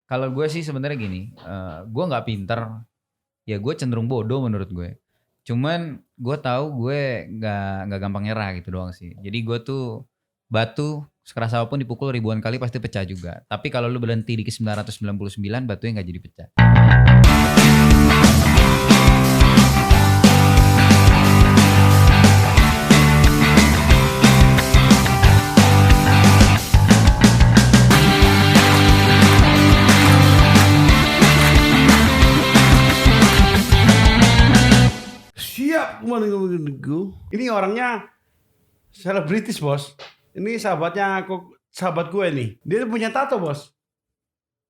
Kalau gue sih sebenarnya gini, gue nggak pinter, ya gue cenderung bodoh menurut gue. Cuman gue tahu gue nggak gampang nyerah gitu doang sih. Jadi gue tuh batu sekeras apapun dipukul ribuan kali pasti pecah juga. Tapi kalau lu berhenti di ke 999 batunya nggak jadi pecah. Siap, menunggu. Ini orangnya selebritis, bos. Ini sahabat gue nih. Dia punya tato, bos.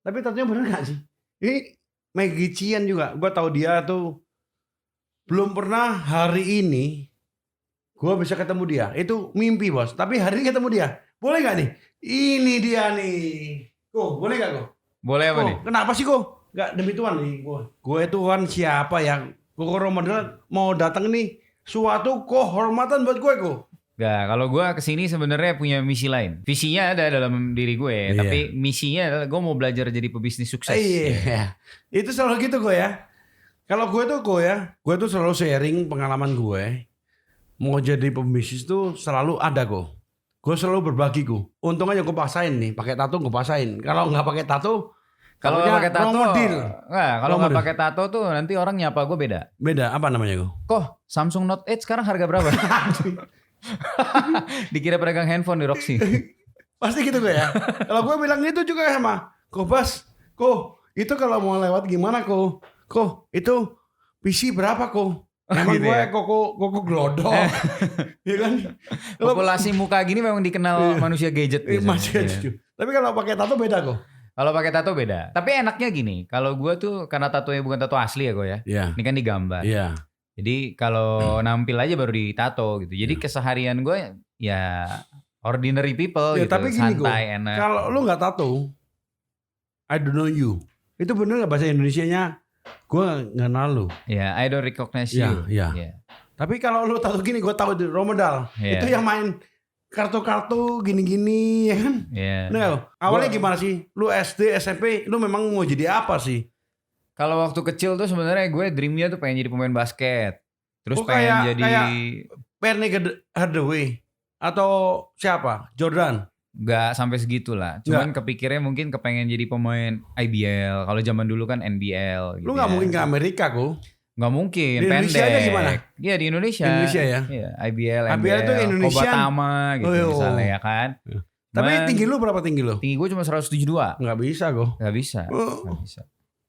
Tapi tatonya bener gak sih? Ini Maggie Chian juga. Gue tahu dia tuh belum pernah hari ini gue bisa ketemu dia. Itu mimpi, bos. Tapi hari ini ketemu dia. Boleh gak nih? Ini dia nih. Boleh gak, Boleh apa nih? Kenapa sih, Gak demi Tuhan nih, gue Tuhan siapa yang Koko Ramadan mau datang nih, suatu kehormatan buat gue, Gak, kalau gue kesini sebenarnya punya misi lain. Visinya ada dalam diri gue, tapi misinya adalah gue mau belajar jadi pebisnis sukses. Iya, itu selalu gitu ya. Kalau gue tuh selalu sharing pengalaman gue. Mau jadi pebisnis tuh selalu ada, Gue selalu berbagi, Untung aja gue paksain nih, pakai tato gue paksain. Kalau nggak pakai tato, kalau nggak pakai tato, kalau nggak model. pakai tato tuh nanti orang nyapa gue beda. Beda apa namanya, Kok Samsung Note 8 sekarang harga berapa? Dikira pedagang handphone di Roxy. Pasti gitu ya. Kalau gue bilang itu juga sama. Bas, itu kalau mau lewat gimana itu PC berapa Emang gitu gue ya? koko glodok. Ya kan? Populasi muka gini memang dikenal manusia gadget. Tapi kalau pakai tato beda Kalau pakai tato beda. Tapi enaknya gini, kalau gue tuh karena tatonya bukan tato asli ya ya. Iya. Ini kan digambar. Iya. Jadi kalau nampil aja baru ditato gitu. Jadi keseharian gue ya ordinary people gitu. Tapi gini, santai, enak. Kalau lu nggak tato, I don't know you. Itu bener nggak bahasa Indonesianya? Gue nggak kenal lu. Ya, I don't recognize you. Iya. Tapi kalau lu tato gini, gue tahu di Romodal. Itu yang main kartu-kartu gini-gini ya kan? Iya. Nah, awalnya gimana sih? Lu SD, SMP, lu memang mau jadi apa sih? Kalau waktu kecil tuh sebenarnya gue dreamnya tuh pengen jadi pemain basket. Terus pengen jadi kayak Penny Hardaway atau siapa? Jordan? Gak sampai segitu lah. Cuman kepikirnya mungkin kepengen jadi pemain IBL. Kalau zaman dulu kan NBL. Gitu lu gak mungkin ke Amerika Nggak mungkin, di Indonesia pendek. Aja gimana? Iya di Indonesia. Indonesia ya? Iya, IBL, IBL itu Indonesia. Kobatama gitu misalnya ya kan. Tapi tinggi lu berapa tinggi lu? Tinggi gue cuma 172. Nggak bisa Nggak bisa.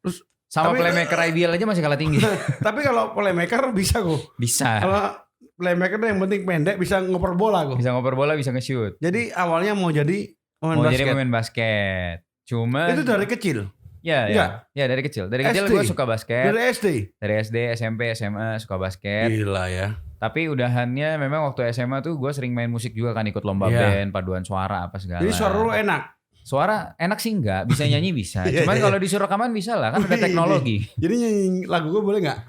Terus sama playmaker IBL aja masih kalah tinggi. Tapi kalau playmaker bisa Bisa. Kalau playmaker yang penting pendek bisa ngoper bola Bisa ngoper bola, bisa nge-shoot. Jadi awalnya mau jadi pemain basket. Cuma itu dari kecil. Ya dari kecil. Dari kecil gue suka basket. Dari SD, SMP, SMA suka basket. Gila ya. Tapi udahannya memang waktu SMA tuh gue sering main musik juga kan, ikut lomba band, paduan suara apa segala. Jadi suara lu enak? Suara enak sih enggak, bisa nyanyi bisa. Cuman kalau disuruh rekaman bisa lah, kan ada teknologi. Jadi nyanyi lagu gue boleh gak?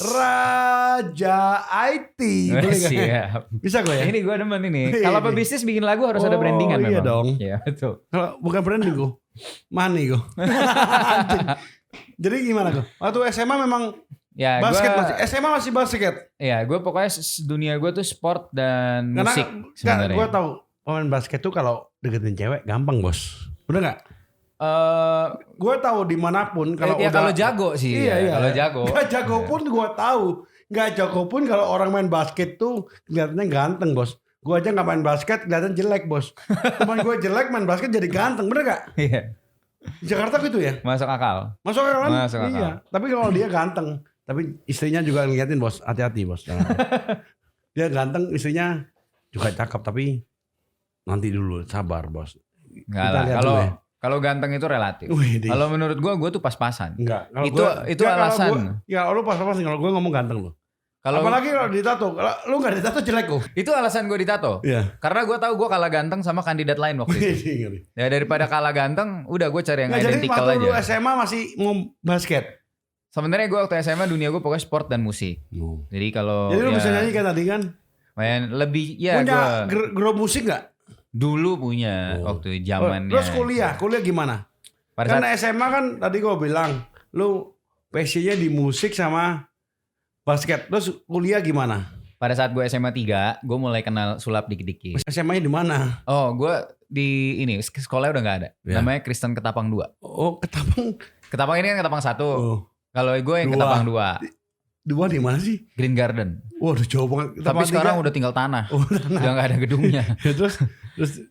Raja IT boleh gak? Siap. Bisa gue ya? Ini gue demen ini. Kalau pebisnis bikin lagu harus ada brandingan memang. Iya dong. Iya betul. Kalau bukan branding gue, money gue. Jadi gimana gue? Waktu SMA memang basket SMA masih basket. Iya, gue pokoknya dunia gue tuh sport dan musik sebenarnya. Gue tahu pemain basket tuh kalau deketin cewek gampang bos. Bener nggak? Gue tahu dimanapun kalau kalau jago sih. Iya. Kalau jago. Gak jago pun gue tahu. Gak jago pun kalau orang main basket tuh kelihatannya ganteng bos. Gue aja nggak main basket kelihatan jelek bos. Teman gue jelek main basket jadi ganteng, bener gak? Iya. Jakarta gitu ya? Masuk akal. Masuk akal kan? Masuk akal. Iya. Tapi kalau dia ganteng, tapi istrinya juga ngeliatin bos, hati-hati bos. Dia ganteng, istrinya juga cakep, tapi nanti dulu sabar bos. Enggak lah. Kalau ganteng itu relatif. Kalau menurut gue tuh pas-pasan. Enggak. Itu alasan. Lu pas-pasan kalau gue ngomong ganteng lu. Apalagi kalau ditato. Kalau lu nggak ditato jelek kok. Itu alasan gue ditato. Iya. Karena gue tahu gue kalah ganteng sama kandidat lain waktu itu. Ya daripada kalah ganteng, udah gue cari yang identikal aja. Jadi waktu lu SMA masih mau basket. Sebenarnya gue waktu SMA dunia gue pokoknya sport dan musik. Jadi kalau lu bisa nyanyi kan tadi kan? Main lebih ya. Punya grup musik nggak? Dulu punya waktu zamannya. Terus kuliah gimana? Kan SMA kan tadi gue bilang, lu passionnya di musik sama basket. Terus kuliah gimana? Pada saat gue SMA 3, gue mulai kenal sulap dikit-dikit. SMA-nya di mana? Oh, gue di ini sekolahnya udah gak ada. Ya. Namanya Kristen Ketapang 2. Oh, Ketapang. Ketapang ini kan Ketapang 1. Oh. Kalau gue yang 2. Ketapang 2. 2 di mana sih? Green Garden. Waduh jauh banget. Tapi sekarang udah tinggal tanah. Oh, Udah gak ada gedungnya. Ya, terus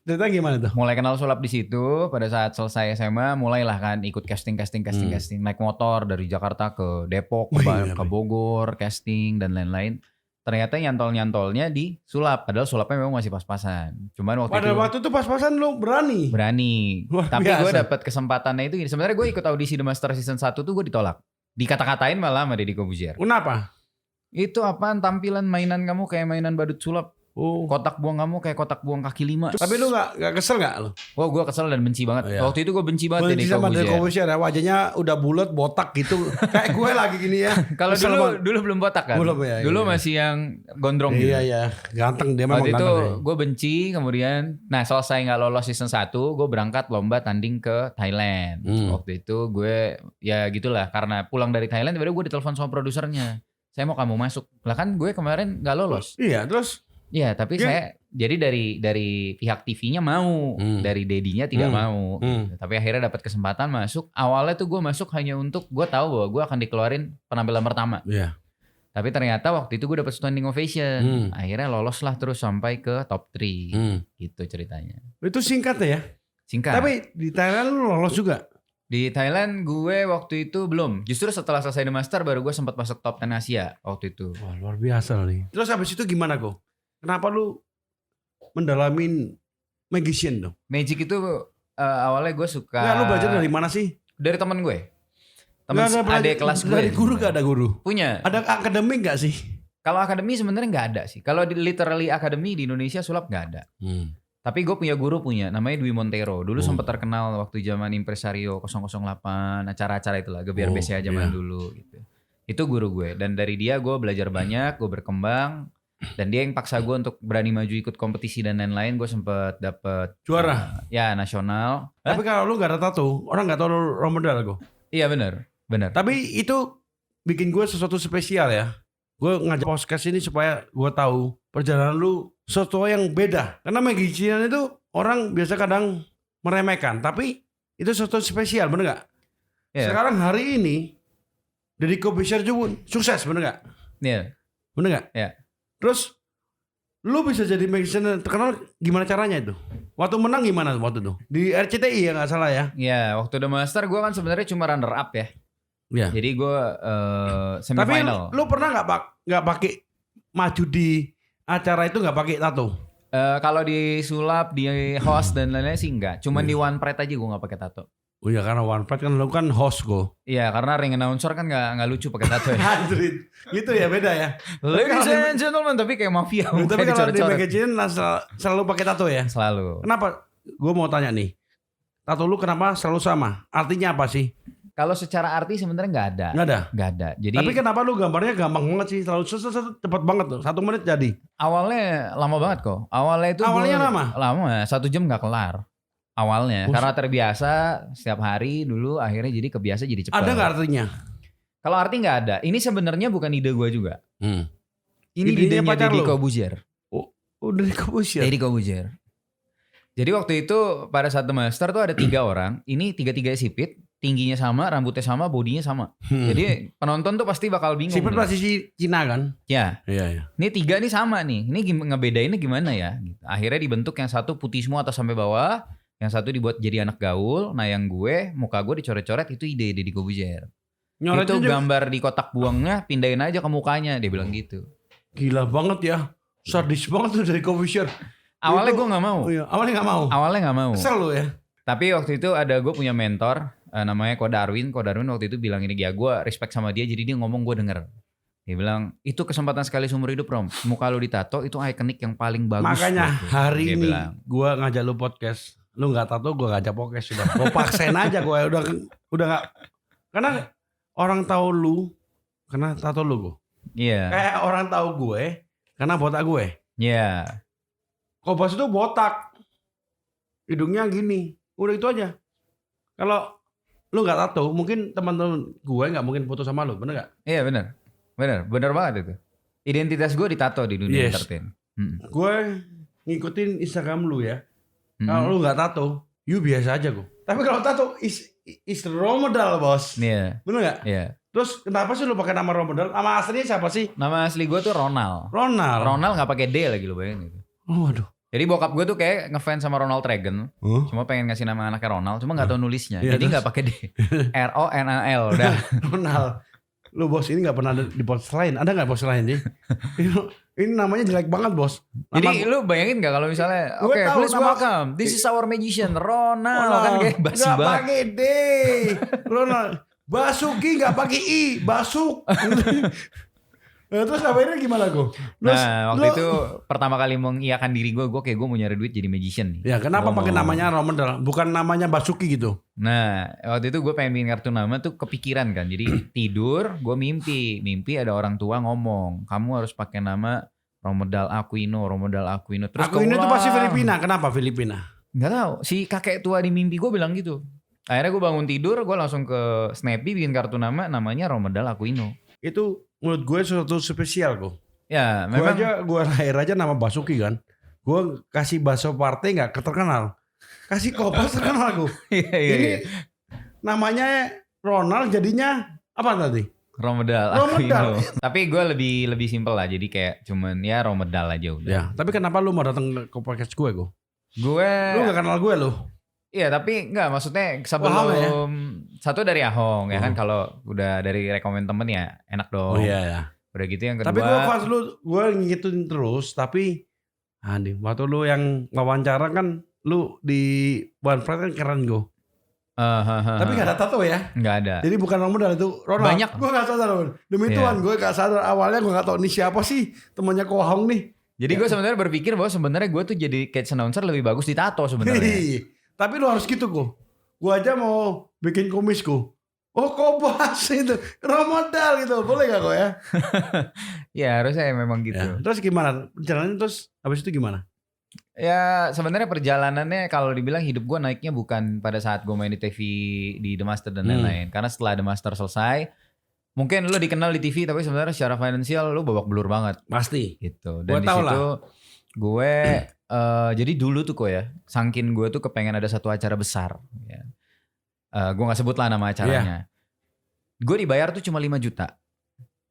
cerita gimana tuh? Mulai kenal sulap di situ. Pada saat selesai SMA, mulailah kan ikut casting. Naik motor dari Jakarta ke Depok, ke Bogor, casting dan lain-lain. Ternyata nyantol-nyantolnya di sulap. Padahal sulapnya memang masih pas-pasan. Cuman waktu itu pas-pasan lu berani. Tapi gue dapet kesempatannya itu. Sebenarnya gue ikut audisi The Master Season 1 tuh gue ditolak. Dikata-katain malah sama Deddy Corbuzier. Kenapa? Itu apaan tampilan mainan kamu kayak mainan badut sulap. Oh. Kotak buang kamu kayak kotak buang kaki 5. Tapi lu gak kesel gak lu? Oh gue kesel dan benci banget. Iya. Waktu itu gue benci banget Deddy Corbuzier ya. Wajahnya udah bulat botak gitu. Kayak gue lagi gini ya. Kalau dulu belum botak kan? Belum ya. Dulu masih yang gondrong gitu. Iya. Ganteng dia memang. Waktu itu gue benci kemudian. Nah selesai gak lolos season 1. Gue berangkat lomba tanding ke Thailand. Waktu itu gue ya gitulah. Karena pulang dari Thailand tiba-tiba gue ditelepon sama produsernya. Saya mau kamu masuk. Lah kan gue kemarin gak lolos. Iya terus? Iya tapi saya jadi dari pihak TV-nya mau, dari Dedinya tidak mau. Tapi akhirnya dapat kesempatan masuk. Awalnya tuh gue masuk hanya untuk gue tahu bahwa gue akan dikeluarin penampilan pertama. Iya. Tapi ternyata waktu itu gue dapat standing ovation. Akhirnya lolos lah terus sampai ke top 3. Gitu ceritanya. Itu singkat ya? Singkat. Tapi di Thailand lu lolos juga? Di Thailand gue waktu itu belum. Justru setelah selesai The Master baru gue sempat masuk top 10 Asia waktu itu. Wah luar biasa nih. Terus habis itu gimana kok? Kenapa lu mendalamin magician dong? Magic itu awalnya gue suka. Nggak, lu belajar dari mana sih? Dari teman gue. Teman adik kelas gue. Dari guru gak ada guru? Punya. Ada akademik gak sih? Kalau akademi sebenarnya nggak ada sih. Kalau literally akademi di Indonesia sulap nggak ada. Tapi gue punya guru namanya Dwi Montero. Dulu sempat terkenal waktu zaman Impresario 008, acara-acara itulah, Gebiar BCA zaman dulu gitu. Itu guru gue dan dari dia gue belajar banyak, gue berkembang. Dan dia yang paksa gue untuk berani maju ikut kompetisi dan lain-lain. Gue sempet dapet juara ya nasional. Tapi kalau lu gak ada tato, orang gak tahu lu role model gue. Iya benar. Tapi itu bikin gue sesuatu spesial ya. Gue ngajak podcast ini supaya gue tahu perjalanan lu sesuatu yang beda. Karena magician itu orang biasa kadang meremehkan, tapi itu sesuatu spesial, bener gak? Yeah. Sekarang hari ini Deddy Corbuzier juga sukses, bener gak? Iya. Yeah. Bener gak? Iya. Yeah. Terus lu bisa jadi magician terkenal gimana caranya itu? Waktu menang gimana waktu itu? Di RCTI ya gak salah ya? Iya, waktu The Master gue kan sebenarnya cuma runner up ya. Iya. Jadi gue semifinal. Tapi lu pernah gak pakai maju di acara itu gak pakai tato? Kalau di sulap, di host dan lain-lain sih enggak. Cuman di One Pride aja gue gak pakai tato. Oh iya karena One Pride kan lu kan host go. Iya karena ring announcer kan gak lucu pakai tato ya. Gitu ya beda ya. Ladies and gentlemen tapi kayak mafia. Tapi kalau di magazine selalu pakai tato ya? Selalu. Kenapa? Gue mau tanya nih. Tato lu kenapa selalu sama? Artinya apa sih? Kalau secara arti sebenarnya nggak ada. Nggak ada. Jadi. Tapi kenapa lu gambarnya gampang banget sih? Selalu cepet banget tuh. 1 menit jadi. Awalnya lama banget kok. Awalnya lama? Lama. 1 jam nggak kelar. Awalnya. Karena terbiasa setiap hari dulu akhirnya jadi kebiasa jadi cepat. Ada nggak artinya? Kalau arti nggak ada. Ini sebenarnya bukan ide gue juga. Ini idenya Deddy Corbuzier. Oh Deddy Corbuzier. Deddy Corbuzier. Jadi waktu itu pada saat The Master tuh ada 3 orang. Ini 3-3 sipit. Tingginya sama, rambutnya sama, bodinya sama. Jadi penonton tuh pasti bakal bingung. Sipit pasti Cina kan? Ya. Iya. Ini 3 nih sama nih. Ini ngebedainnya gimana ya? Akhirnya dibentuk yang satu putih semua atas sampai bawah. Yang satu dibuat jadi anak gaul. Nah yang muka gue dicoret-coret itu ide Deddy Corbuzier. Itu gambar di kotak buangnya pindahin aja ke mukanya. Dia bilang gitu. Gila banget ya. Sadis banget tuh Deddy Corbuzier. Awalnya gue gak mau. Iya, awalnya gak mau. Kesel lu ya. Tapi waktu itu gue punya mentor. Namanya Ko Darwin waktu itu bilang ini, ya gue respect sama dia jadi dia ngomong gue denger. Dia bilang itu kesempatan sekali seumur hidup Rom, muka lu ditato itu ikonik yang paling bagus. Makanya hari ini gue ngajak lu podcast, lu gak tato gue ngajak podcast sudah. Gue paksain aja gue udah gak, karena orang tahu lu karena tato lu gue. Iya. Kayak orang tahu gue karena botak gue. Iya. Kobas itu botak, hidungnya gini, udah itu aja. Kalau lu nggak tato, mungkin teman-teman gue nggak mungkin foto sama lu, bener nggak? Iya bener banget itu. Identitas gue ditato di dunia entertain. Gue ngikutin Instagram lu ya. Kalau Mm-mm. lu nggak tato, you biasa aja gue. Tapi kalau tato is role model bos. Iya. Bener nggak? Iya. Terus kenapa sih lu pakai nama role model? Nama aslinya siapa sih? Nama asli gue tuh Ronald. Ronald nggak pakai D lagi lo bayangin gitu. Oh, waduh. Jadi bokap gue tuh kayak ngefans sama Ronald Reagan. Cuma pengen ngasih nama anaknya Ronald, cuma nggak tahu nulisnya. Iya, Jadi nggak pakai D. RONAL udah. Ronald. Lu bos ini nggak pernah ada di post lain. Ada nggak post lain sih? Ini namanya jelek banget bos. Jadi lu bayangin gak kalau misalnya Gue oke, tahu please nama- welcome. This is our magician Ronald. Kan kayak basi nggak banget. pakai D. Ronald. Basuki nggak pakai I. Basuk. Nah, terus akhirnya gimana gue? Nah waktu itu pertama kali mengiyakan diri gue kayak gue mau nyari duit jadi magician nih. Ya kenapa Gua pakai mau- namanya role model? Bukan namanya Basuki gitu. Nah waktu itu gue pengen bikin kartu nama tuh kepikiran kan. Jadi tidur gue mimpi ada orang tua ngomong kamu harus pakai nama Romodal Aquino. Terus Aku ini tuh keulang. pasti Filipina. Kenapa Filipina? Nggak tahu. Si kakek tua di mimpi gue bilang gitu. Akhirnya gue bangun tidur, gue langsung ke Snappy bikin kartu namanya Romodal Aquino. Itu menurut gue sesuatu spesial kok. Ya Gue memang. aja gue lahir aja nama Basuki kan. Gue kasih bakso partai nggak terkenal. Kasih Kopas terkenal gue. Iya. Ini namanya Ronald jadinya apa tadi? Romodal Romodal. Aquino. Tapi gue lebih simpel lah. Jadi kayak cuman ya Romodal aja udah. Ya, tapi kenapa lu mau datang ke podcast gue gue? Gue. Lu gak kenal gue lu. Iya tapi enggak maksudnya sebelum. Ahong ya? Satu dari Ahong ya kan. Kalau udah dari rekomen temen ya enak dong. Ya. Udah gitu yang kedua. Tapi gue fans lu, gue ngikutin terus. Tapi, waktu lu yang wawancara kan, lu di One Pride kan keren gue. Tapi gak ada tato ya. Nggak ada. Jadi bukan role model itu Ronald. Banyak. Gue gak sadar. Demi Iya. Tuhan gue gak sadar. Awalnya gue gak tahu ini siapa sih temannya Kohong nih. Jadi gue sebenarnya berpikir bahwa sebenarnya gue tuh jadi catch announcer lebih bagus di tato sebenarnya. Tapi lu harus gitu gue. Gue aja mau bikin kumisku. Oh Kobas itu. Role model gitu. Boleh gak kok ya? Ya harusnya memang gitu. Ya. Terus gimana? Perjalanannya terus habis itu gimana? Ya sebenarnya perjalanannya kalau dibilang hidup gue naiknya bukan pada saat gue main di TV di The Master dan lain-lain. Karena setelah The Master selesai, mungkin lo dikenal di TV tapi sebenarnya secara finansial lo babak belur banget Pasti. gitu. Gua Dan di tau situ gue jadi dulu tuh kok ya, sangkin gue tuh kepengen ada satu acara besar. Ya. Gue nggak sebut lah nama acaranya. Gue dibayar tuh cuma 5 juta.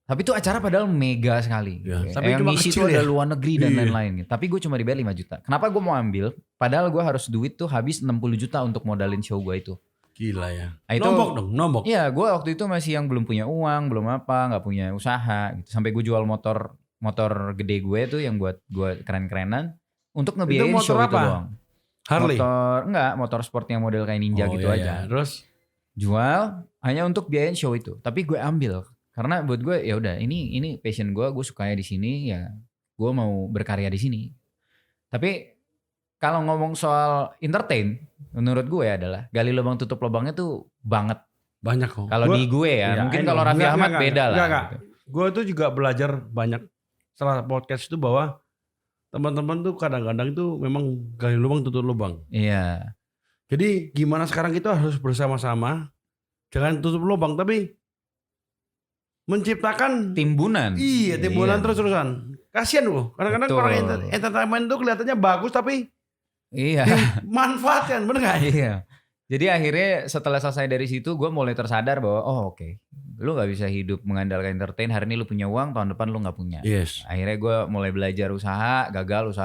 Tapi itu acara padahal mega sekali. Ya, Oke. tapi Yang cuma ngisi kecil tuh ada ya? luar negeri dan Iya. lain-lain. Tapi gue cuma dibayar 5 juta. Kenapa gue mau ambil? Padahal gue harus duit tuh habis 60 juta untuk modalin show gue itu. Gila ya. Nah, itu- Nombok dong, nombok. Iya, gue waktu itu masih yang belum punya uang, belum apa, nggak punya usaha. Gitu. Sampai gue jual motor gede gue tuh yang buat gue keren-kerenan untuk ngebiayain motor show itu apa? doang. Harley. Motor sport yang model kayak Ninja gitu iya, aja. iya. Terus Jual hanya untuk biayain show itu. Tapi gue ambil karena buat gue ya udah ini passion gue sukanya di sini ya. Gue mau berkarya di sini. Tapi kalau ngomong soal entertain, menurut gue adalah gali lubang tutup lubangnya tuh banget. banyak kok. Kalau di gue ya, Iya, mungkin I know. kalau Raffi Enggak, Ahmad enggak, beda lah. enggak. Gitu. Gue tuh juga belajar banyak setelah podcast itu bahwa teman-teman tuh kadang-kadang tuh memang gali lubang tutup lubang. Iya, Jadi gimana sekarang kita harus bersama-sama, jangan tutup lubang tapi menciptakan timbunan. iya timbunan Iya. terus-terusan. Kasian loh, kadang-kadang Betul. orang entertainment tuh kelihatannya bagus tapi Iya, manfaatkan, bener gak? iya. Jadi akhirnya setelah selesai dari situ gue mulai tersadar bahwa oke, lu nggak bisa hidup mengandalkan entertain. Hari ini lu punya uang, tahun depan lu nggak punya. Yes. Akhirnya gue mulai belajar usaha gagal.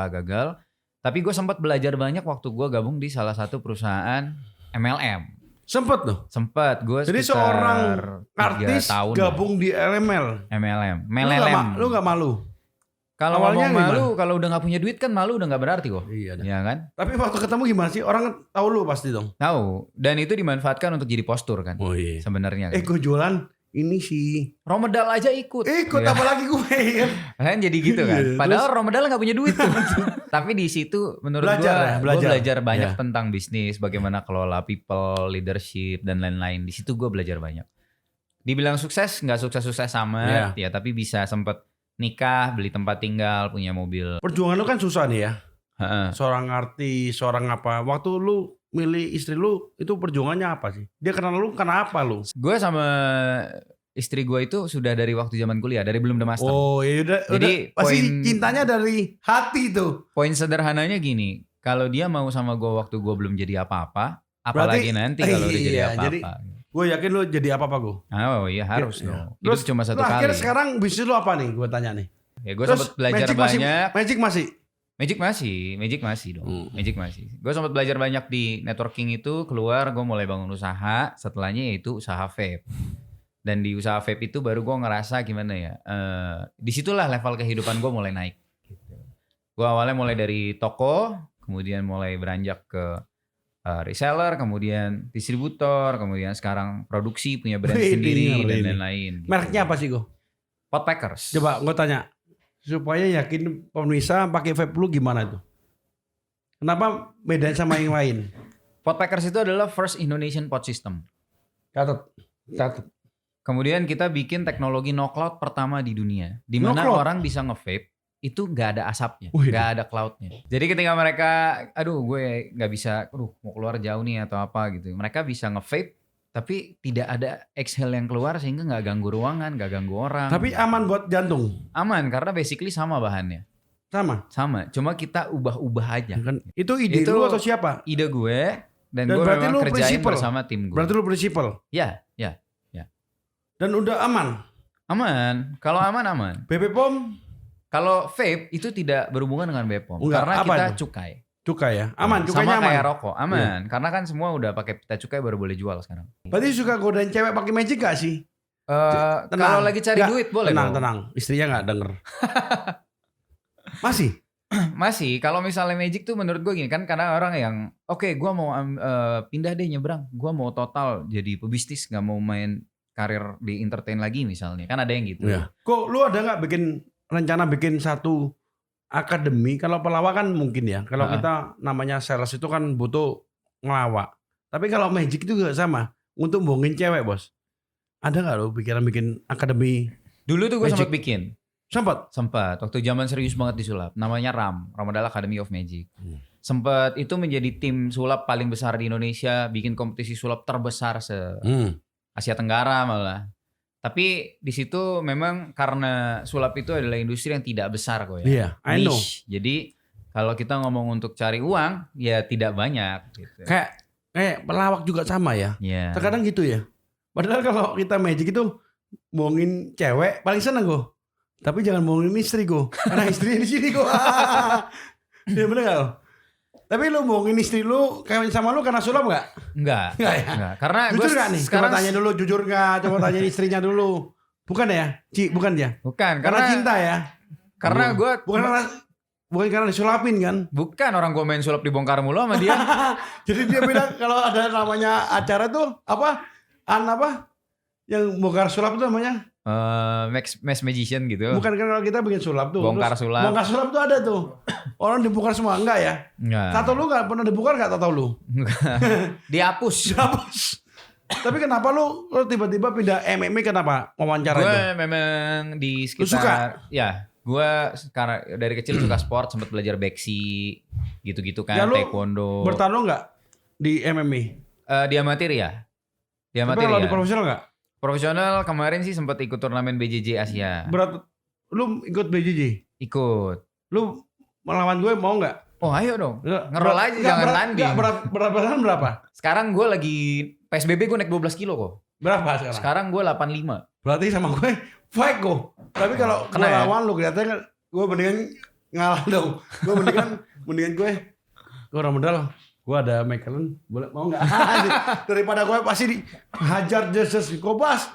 Tapi gue sempat belajar banyak waktu gue gabung di salah satu perusahaan MLM. Sempet loh. Sempat gue Jadi sekitar seorang 3 artis tahun gabung di LML. MLM. Lu gak malu? Kalau awalnya ngomong malu, kalau udah nggak punya duit kan malu udah nggak berarti kok. Iya. Ya kan? Tapi waktu ketemu gimana sih? Orang tahu lu pasti dong. Tahu. Dan itu dimanfaatkan untuk jadi postur kan. Oh iya. Sebenarnya. Kan? Gue jualan ini sih. Romedal aja ikut. Ikut Ya. apalagi gue kan. Kan jadi gitu kan. Iya, Padahal Romedal nggak punya duit tuh. Tapi di situ menurut Belajar gue ya, belajar banyak Ya. tentang bisnis, bagaimana kelola people, leadership dan lain-lain. Di situ gue belajar banyak. Dibilang sukses nggak sukses-sukses amat ya, tapi bisa sempet nikah, beli tempat tinggal, punya mobil. Perjuangan lu kan susah nih ya. Heeh. Seorang artis, seorang apa. Waktu lu milih istri lu itu perjuangannya apa sih? Dia kenal lu karena apa lu? Gue sama istri gue itu sudah dari waktu zaman kuliah, dari belum The Master. Oh ya udah. Jadi Pasti poin- cintanya dari hati tuh. Poin sederhananya gini, kalau dia mau sama gue waktu gue belum jadi apa-apa, apalagi Berarti- nanti kalau udah jadi iya, apa-apa. Gue yakin lu jadi apa-apa gue. Oh iya harus Iya. dong. Terus, Hidup cuma satu akhirnya kali. sekarang bisnis lu apa nih? Gue tanya nih. Ya gue Terus sempat belajar Magic banyak. Magic masih. Magic masih dong. Hmm. Magic masih. Gue sempat belajar banyak di networking itu, keluar gue mulai bangun usaha, setelahnya yaitu usaha vape. Dan di usaha vape itu baru gue ngerasa gimana ya, disitulah level kehidupan gue mulai naik. Gitu. Gue awalnya mulai dari toko, kemudian mulai beranjak ke reseller, kemudian distributor, kemudian sekarang produksi, punya brand Wih, sendiri, ngeri dan nih. lain-lain. Gitu. Mereknya apa sih gue? Pot Packers. Coba gue tanya. Supaya yakin pemirsa pakai vape lu gimana tuh? Kenapa bedanya sama yang lain? Pot Packers itu adalah first Indonesian pot system. Catat. Kemudian kita bikin teknologi no cloud pertama di dunia, di No mana cloud? orang bisa nge-vape itu nggak ada asapnya, Wih. nggak ada cloudnya. Jadi ketika mereka, aduh gue nggak bisa, mau keluar jauh nih atau apa gitu, mereka bisa nge-vape tapi tidak ada exhale yang keluar sehingga nggak ganggu ruangan, nggak ganggu orang. Tapi aman buat jantung. Aman karena basically sama bahannya, Sama. cuma kita ubah-ubah aja. Kan itu ide Itu- lu atau siapa? Ide gue dan Dan gue berarti memang lu kerjain prinsipal. bersama tim gue. Berarti lu prinsipal. Ya, Dan udah aman. aman. Kalau aman. BP POM Kalau vape itu tidak berhubungan dengan BPOM Enggak, karena apa kita itu? cukai. cukai ya. Aman, cukainya Sama aman. kayak rokok, aman. Karena kan semua udah pakai pita cukai baru boleh jual sekarang. Berarti suka godain cewek pakai magic gak sih? Tenang. Kalau lagi cari Nggak, duit boleh dong. Tenang. Istrinya gak denger. Masih? Masih, kalau misalnya magic tuh menurut gue gini kan, karena orang yang oke, gue mau pindah deh nyebrang, gue mau total jadi pebisnis, nggak mau main karir di entertain lagi misalnya, kan ada yang gitu. Iya. Kok lu ada gak rencana bikin satu akademi? Kalau pelawak kan mungkin ya. Kalau kita namanya sales itu kan butuh ngelawak. Tapi kalau magic itu juga sama. Untuk bohongin cewek bos. Ada gak lo pikiran bikin akademi? Dulu tuh gue Magic. sempat bikin. Sempat. Waktu zaman serius banget di sulap, namanya Ramadan Academy of Magic. Sempat itu menjadi tim sulap paling besar di Indonesia, bikin kompetisi sulap terbesar se Asia Tenggara malah. Tapi di situ memang karena sulap itu adalah industri yang tidak besar kok ya. Iya, I know. Niche. Jadi kalau kita ngomong untuk cari uang ya tidak banyak gitu. Kayak pelawak juga sama ya. Ya. Terkadang gitu ya. Padahal kalau kita magic itu bohongin cewek paling seneng gue. Tapi jangan bohongin istri gue. Karena istrinya di sini gue. Ya bener gak lo? Tapi lu bohongin istri lu kawin sama lu karena sulap gak? Enggak. Enggak ya? Enggak. Karena Jujur gue gak nih? sekarang Coba tanya dulu jujur gak? Coba tanya istrinya dulu. Bukan ya? Bukan ya? bukan Karena cinta ya? Karena gue Bukan karena disulapin kan? bukan orang gue main sulap dibongkar mulu sama dia. Jadi dia bilang kalau ada namanya acara tuh apa? Yang bongkar sulap itu namanya? Mass Magician gitu. Bukan kan kalau kita bikin sulap tuh. Bongkar terus sulap. Bongkar sulap tuh ada tuh. Orang dibongkar semua. Enggak ya? Enggak. Tato lu gak pernah dibongkar gak tato lu? Dihapus. Tapi kenapa lu tiba-tiba pindah MMA kenapa? Wawancara Gue itu? memang di Lu suka? sekitar ya gue sekarang dari kecil suka sport, sempat belajar beksi gitu-gitu kan, Ya, lu taekwondo. Bertarung gak di MMA? Di amatir ya. Di Tapi amatir kalau ya. di profesional gak? Profesional kemarin sih sempat ikut turnamen BJJ Asia. Berat, lu ikut BJJ? Ikut. Lu melawan gue mau gak? Oh ayo dong. Ngerol aja jangan tanding. Berat badan berapa? Sekarang gue lagi PSBB gue naik 12 kilo kok. Berapa sekarang? Sekarang gue 85. Berarti sama gue fight kok. Tapi kalau gue Kena ya? lawan lu kelihatannya gue mendingan ngalah dong. Gue mendingan gue Ramadan. Gue ada McAllen, boleh mau nggak? Daripada gue pasti dihajar Jesus Kobas.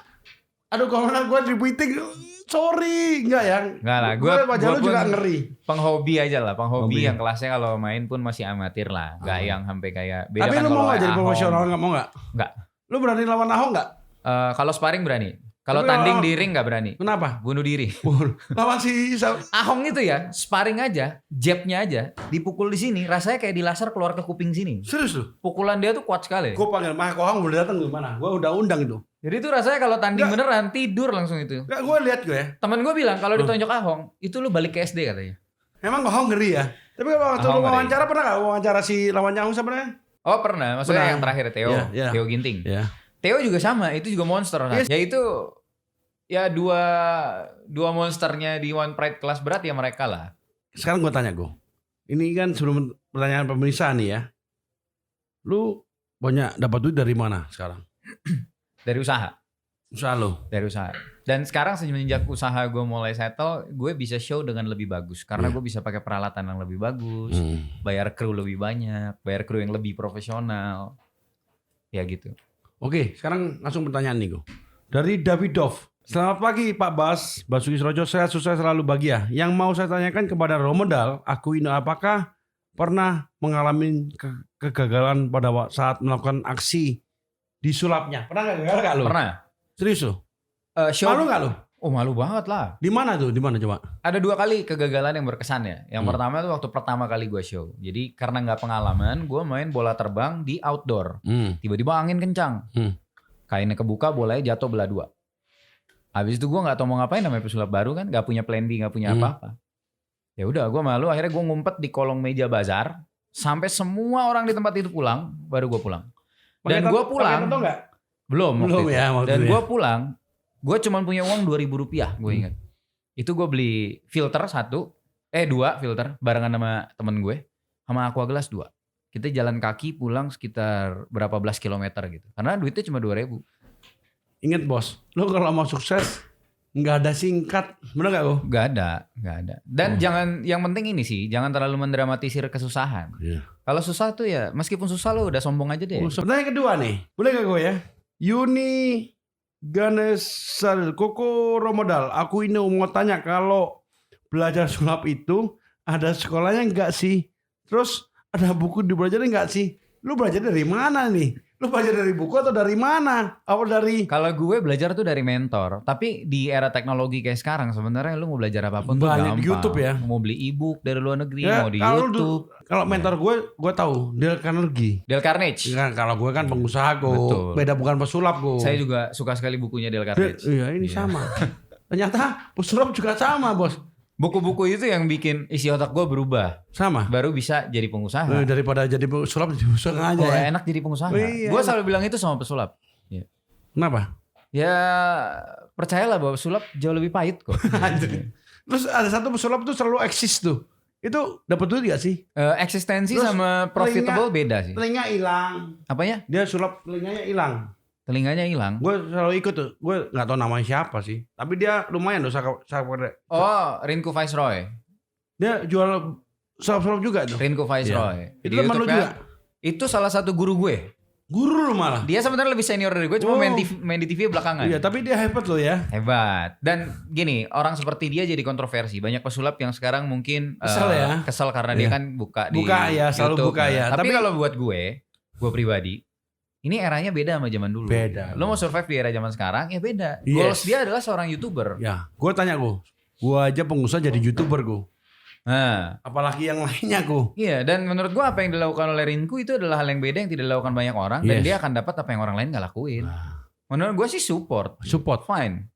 Aduh kalau gue dibiting, sorry nggak ya? Enggak lah, Gue wajah lu pun juga ngeri. penghobi aja lah, penghobi Hobi. yang kelasnya kalau main pun masih amatir lah, nggak yang sampai kayak beda. Tapi kan lu mau kalau nggak jadi Ahong. profesional nggak mau nggak? Nggak. Lu berani lawan Ahong nggak? Kalau sparring berani. Kalau Tapi tanding kalau- di ring nggak berani. Kenapa? Bunuh diri. Lawan si Ahong itu ya, sparring aja, jabnya aja, dipukul di sini, rasanya kayak di laser keluar ke kuping sini. serius lu? Pukulan dia tuh kuat sekali. Gue panggil Mah Kohong udah datang gimana? Gue udah undang itu. Jadi itu rasanya kalau tanding Nggak. beneran tidur langsung itu. Gak gue lihat gue ya. Temen gue bilang kalau ditonjok Ahong, itu lu balik ke SD katanya. Emang Kohong ngeri ya. Tapi kalau waktu Ahong lu ngeri. wawancara pernah gak wawancara si lawannya Ahong sebenarnya? Oh pernah, maksudnya Pernah. yang terakhir Theo, Iya, iya. Theo Ginting. Ya. Theo juga sama, itu juga monster. Nah. Yes. Ya itu ya dua monsternya di One Pride kelas berat ya mereka lah. Sekarang gue tanya gue. Ini kan sebelum pertanyaan pemirsa nih ya. Lu banyak dapat duit dari mana sekarang? Dari usaha. Usaha lu. Dari usaha. Dan sekarang semenjak usaha gue mulai settle, gue bisa show dengan lebih bagus. Karena gue bisa pakai peralatan yang lebih bagus, bayar kru lebih banyak, bayar kru yang lebih profesional. Ya gitu. Oke, sekarang langsung pertanyaan nih gue. Dari Davidov. Selamat pagi Pak Bas, Basuki Srojo, saya sukses selalu bahagia. Yang mau saya tanyakan kepada Romodal, apakah pernah mengalami kegagalan pada saat melakukan aksi di sulapnya? Pernah gak gagal gak lu? Pernah. Serius lu? Show, Malu gak lu? Oh malu banget lah. Di mana tuh? Di mana coba? Ada 2 kali kegagalan yang berkesan ya. Yang pertama tuh waktu pertama kali gue show. Jadi karena nggak pengalaman, gue main bola terbang di outdoor. Tiba-tiba angin kencang. Kainnya kebuka, bolanya jatuh belah 2. Habis itu gue nggak tahu mau ngapain, namanya pesulap baru kan, nggak punya plan B, nggak punya apa-apa. Ya udah, gue malu. Akhirnya gue ngumpet di kolong meja bazar sampai semua orang di tempat itu pulang, baru gue pulang. Dan gue pulang. Pakai tato nggak? Belum waktu ya. itu. Dan gue pulang, gue cuma punya uang Rp2.000, gue ingat. Itu gue beli filter 2 filter barengan sama temen gue, sama aqua gelas 2. Kita jalan kaki pulang sekitar berapa belas kilometer gitu. Karena duitnya cuma 2.000. Ingat bos, lo kalau mau sukses nggak ada singkat, bener gak lo? Gak ada. Dan jangan, yang penting ini sih, jangan terlalu mendramatisir kesusahan. Iya. Kalau susah tuh ya, meskipun susah lo udah sombong aja deh. Pertanyaan kedua nih, boleh gak gue ya? Yuni Ganesal Koko Romodal, aku ini mau tanya kalau belajar sulap itu ada sekolahnya nggak sih? Terus ada buku dipelajari nggak sih? Lu belajar dari mana nih? Lu belajar dari buku atau dari mana? Apa dari? Kalau gue belajar tuh dari mentor. Tapi di era teknologi kayak sekarang sebenarnya lu mau belajar apapun tuh Banyak gampang. di YouTube ya. Mau beli ebook dari luar negeri, Ya, mau di kalau YouTube. Kalau mentor gue tahu Dale Carnegie. Dale Carnegie. Kan kalau gue kan pengusaha gue, Betul. beda bukan pesulap gue. Saya juga suka sekali bukunya Dale Carnegie. Iya ini sama. Ternyata pesulap juga sama bos. Buku-buku itu yang bikin isi otak gue berubah. Sama. Baru bisa jadi pengusaha. Daripada jadi pesulap jadi pesulap aja Oh, ya. enak jadi pengusaha. Iya. Gue selalu bilang itu sama pesulap. Ya. Kenapa? Ya percayalah bahwa pesulap jauh lebih pahit kok. Terus ada satu pesulap tuh selalu eksis tuh. Itu dapat duit gak sih? Eksistensi Terus sama profitable beda sih. Telinga hilang. Apanya? Dia sulap telinganya hilang. Telinganya hilang. Gue selalu ikut tuh. Gue nggak tahu namanya siapa sih. Tapi dia lumayan tuh Oh, Rinku Viceroy. Dia jual sulap-sulap juga tuh. Rinku Viceroy. Itu Di teman lu YouTube juga? kan. Itu salah satu guru gue. Guru lu malah. Dia sebenarnya lebih senior dari gue, cuma main di TV belakangan. Iya, tapi dia hebat loh ya. Hebat. Dan gini, orang seperti dia jadi kontroversi. Banyak pesulap yang sekarang mungkin Kesel ya. Kesel karena dia kan buka di Buka ya, selalu YouTube. buka ya. Tapi Tapi- kalau buat gue pribadi, ini eranya beda sama zaman dulu. Beda. Lo mau survive di era zaman sekarang, ya beda. Yes. Goals dia adalah seorang YouTuber. Ya, gue tanya gue aja pengusaha jadi YouTuber gue. Nah, Apalagi yang lainnya gue. iya, dan menurut gue apa yang dilakukan oleh Rinku itu adalah hal yang beda yang tidak dilakukan banyak orang, dan Yes. dia akan dapat apa yang orang lain gak lakuin. Menurut gue sih support. Fine.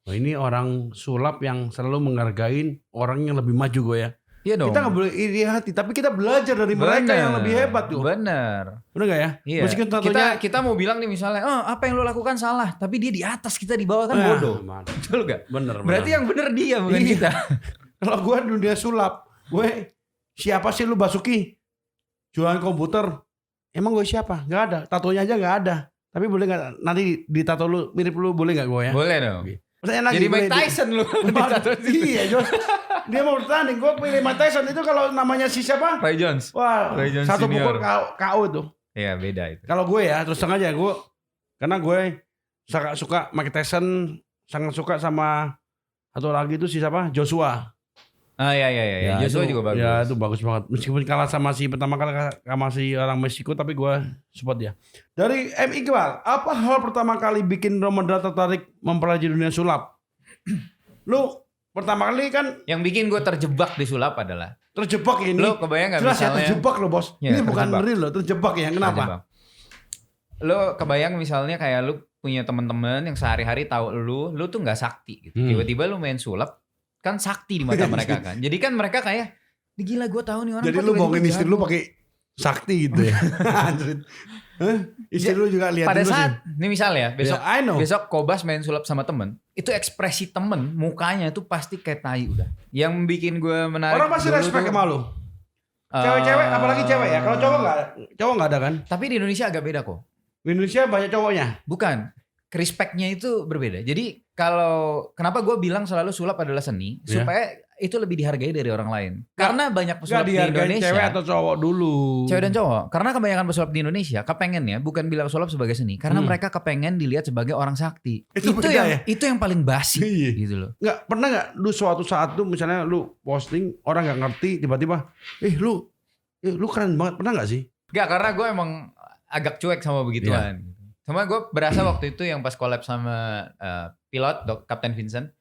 Oh, ini orang sulap yang selalu menghargain orang yang lebih maju gue ya. Iya dong. Kita nggak boleh iri hati, tapi kita belajar dari mereka yang lebih hebat tuh. Bener. Bener gak ya? Iya. Meskipun tatonya Kita mau bilang nih misalnya, apa yang lo lakukan salah, tapi dia di atas, kita di bawah kan bodoh. Betul gak? Bener. Berarti yang bener dia bukan Iya. kita. Kalau gue dunia sulap, gue siapa sih lu Basuki? Jualan komputer. Emang gue siapa? Gak ada. Tatonya aja gak ada. Tapi boleh gak nanti di tato lu mirip lu boleh gak gue ya? Boleh dong. Pertanyaan lagi. Jadi boleh Mike Tyson lu. Iya Jos. Dia mau bertanding. Gue pilih Mike Tyson itu kalau namanya si siapa? Ray Jones. Wah, Ray Jones satu Senior. pukul KO tuh. Iya beda itu. Kalau gue ya terus terang aja gue, karena gue sangat suka Mike Tyson, sangat suka sama satu lagi itu si siapa? Joshua. Iya. Joshua itu, juga bagus. Ya itu bagus banget. Meskipun kalah sama si pertama kali sama si orang Meksiko, tapi gue support dia. Dari M Iqbal, apa hal pertama kali bikin Romodal tertarik mempelajari dunia sulap? Lu pertama kali kan Yang bikin gue terjebak di sulap adalah, terjebak ini. lo kebayang gak Jelas ya misalnya terjebak lo bos. Ya, Ini bukan terjebak. real lo, terjebak ya. Kenapa? terjebak. Lo kebayang misalnya kayak lo punya teman-teman yang sehari-hari tahu lu tuh nggak sakti gitu. Tiba-tiba lu main sulap, kan sakti di mata mereka kan. Jadi kan mereka kayak, gila gue tahu nih orang. Jadi kok lu tiba-tiba bohongin istri jago." lu pakai sakti gitu ya. Anjir. Istri lu juga lihat Pada dulu saat, ini misalnya besok Yeah, I know. besok Kobas main sulap sama temen, itu ekspresi temen, mukanya itu pasti kayak tai udah. Yang bikin gue menarik. Orang pasti dulu respect tuh, sama lu. Cewek-cewek, apalagi cewek ya. Kalau cowok nggak ada kan? Tapi di Indonesia agak beda kok. Di Indonesia banyak cowoknya. Bukan, respectnya itu berbeda. Jadi kalau kenapa gue bilang selalu sulap adalah seni, Yeah. supaya itu lebih dihargai dari orang lain. Karena banyak Nggak pesulap di dihargain Indonesia. cewek atau cowok dulu. Cewek dan cowok. Karena kebanyakan pesulap di Indonesia kepengennya bukan bilang sulap sebagai seni, karena mereka kepengen dilihat sebagai orang sakti. Itu beda ya? Itu yang paling basi Iya. gitu loh. Nggak pernah nggak lu suatu saat tuh misalnya lu posting orang nggak ngerti tiba-tiba, lu keren banget, pernah nggak sih? Gak, karena gue emang agak cuek sama begituan. Sama gue berasa waktu itu yang pas collab sama pilot Kapten Vincent,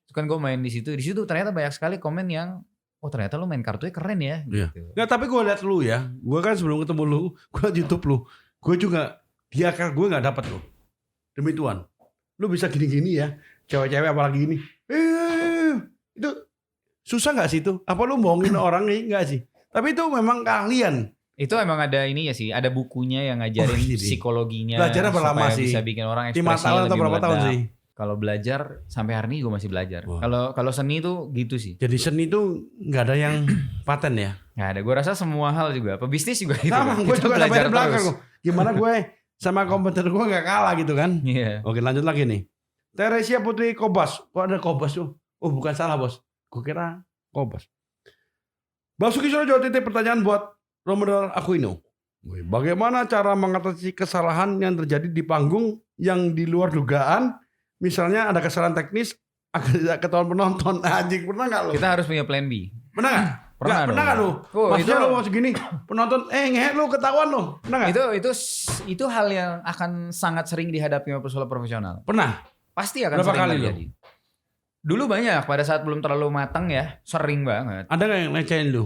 itu kan gue main di situ ternyata banyak sekali komen yang ternyata lu main kartunya keren ya. Iya. Gitu. Nggak, tapi gue liat lu ya, gue kan sebelum ketemu lu, gue liat YouTube lu, gue juga di akar gue nggak dapat lu. Demi Tuhan, lu bisa gini-gini ya, cewek-cewek apalagi gini. Itu susah nggak sih itu? Apa lu bohongin orang nih? Nggak sih. Tapi itu memang keahlian. Itu emang ada ini ya sih, ada bukunya yang ngajarin psikologinya. Belajarnya berapa lama supaya sih? bisa bikin orang 5 ekspresinya tahun atau lebih berapa tahun meledak. sih? Kalau belajar sampai hari ini gue masih belajar. Wah. Kalau seni itu gitu sih. Jadi seni itu nggak ada yang paten ya? Nggak ada. Gue rasa semua hal juga. Pebisnis juga gitu. Sama, kan. gue Kita juga belajar sampai di belakang terus. kok. Gimana gue sama kompetitor gue nggak kalah gitu kan? Iya. Oke, lanjut lagi nih. Teresia Putri Kobas. Kok ada Kobas tuh? Oh, bukan salah, Bos. Gue kira Kobas. Basuki Sorojo titip pertanyaan buat Romedal Aquino. Bagaimana cara mengatasi kesalahan yang terjadi di panggung yang di luar dugaan? Misalnya ada kesalahan teknis agar tidak ketahuan penonton. Anjing, pernah nggak lo? Kita harus punya plan B. Pernah nggak? Pernah Pernah nggak dong. lo? Oh, Maksudnya itu- lo mau segini, penonton, ngehe lo ketahuan lo. Pernah nggak? Itu hal yang akan sangat sering dihadapi sama pesulap profesional. Pernah. Pasti akan Berapa sering kali terjadi. Dulu banyak pada saat belum terlalu matang ya, sering banget. Ada nggak yang ngecewain lo?